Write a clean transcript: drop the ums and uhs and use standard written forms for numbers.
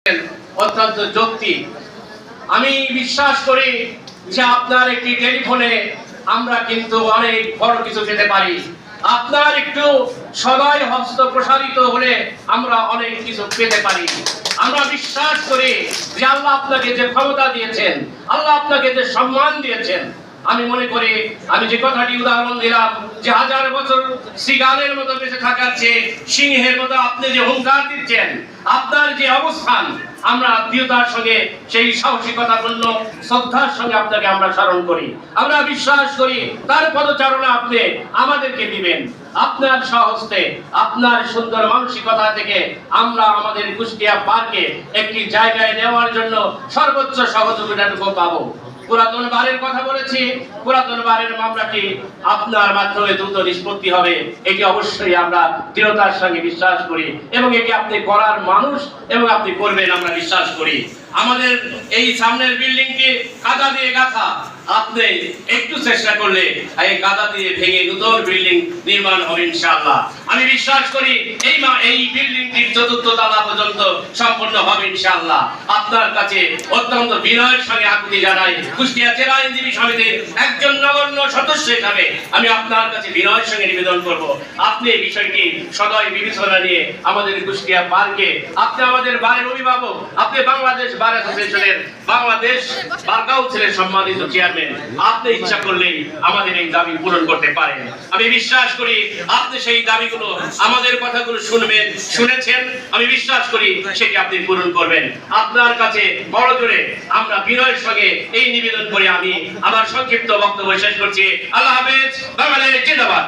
অত্যন্ত যৌক্তিক। আমি বিশ্বাস করি যে আপনার একটি টেলিফোনে আমরা কিন্তু অনেক বড় কিছু পেতে পারি। আপনার একটু সদয় হস্ত প্রসারিত হলে আমরা অনেক কিছু পেতে পারি। আমরা বিশ্বাস করি যে আল্লাহ আপনাকে যে ক্ষমতা দিয়েছেন, আল্লাহ আপনাকে যে সম্মান দিয়েছেন, আমি মনে করি আমি যে কথাটি উদাহরণ দিলাম যে 1000 বছর সিগালের মতো বেঁচে থাকার চেয়ে সিংহের মতো আপনি যে হুঙ্কার দিচ্ছেন, আপনার যে অবস্থান, আমরা আত্মীয়তার সঙ্গে সেই সাহসিকতাপূর্ণ শ্রদ্ধার সঙ্গে আপনাকে আমরা স্মরণ করি। আমরা বিশ্বাস করি তার পদচারণা আপনি আমাদেরকে দিবেন। আপনার স্বহস্তে, আপনার সুন্দর মানসিকতা থেকে আমরা আমাদের কুষ্টিয়া পার্কে একটি জায়গায় নেওয়ার জন্য সর্বোচ্চ সহযোগিতাটুকু পাবো। পুরাতন বারের কথা বলেছি, পুরাতন বারের মামলাটি আপনার মাধ্যমে দ্রুত নিষ্পত্তি হবে, এটি অবশ্যই আমরা দৃঢ়তার সঙ্গে বিশ্বাস করি এবং এটি আপনি করার মানুষ এবং আপনি করবেন আমরা বিশ্বাস করি। আমাদের এই সামনের বিল্ডিংটি কাদা দিয়ে গাঁথা, আপনি একটু চেষ্টা করলে এই কাদা দিয়ে ভেঙে নতুন বিল্ডিং নির্মাণ হবে ইনশাআল্লাহ। আমি বিশ্বাস করি এই বিল্ডিংটির 4র্থ তলা পর্যন্ত সম্পূর্ণ হবে ইনশাআল্লাহ। আপনার কাছে অত্যন্ত বিনয়ের সঙ্গে আকুতি জানাই, কুষ্টিয়া জেলা আইনজীবী সমিতির একজন নগণ্য সদস্য হিসাবে আমি আপনার কাছে বিনয়ের সঙ্গে নিবেদন করব, আপনি এই বিষয়টি সদয় বিবেচনা নিয়ে আমাদের কুষ্টিয়া পার্কে, আপনি আমাদের বারের অভিভাবক, আপনি বাংলাদেশ বার অ্যাসোসিয়েশনের বাংলাদেশ বার কাউন্সিলের সম্মানিত চেয়ারম্যান, আপনি ইচ্ছা করলেই আমাদের এই দাবি পূরণ করতে পারেন। আমি বিশ্বাস করি আপনি সেই দাবিগুলো, আমাদের কথাগুলো শুনেছেন, আমি বিশ্বাস করি সেটি আপনি পূরণ করবেন। আপনার কাছে বড় জোরে আমরা বিনয়ের সঙ্গে এই নিবেদন করে আমি আমার সংক্ষিপ্ত বক্তব্য শেষ করছি। আল্লাহ হাফেজ। বাংলাদেশ জিন্দাবাদ।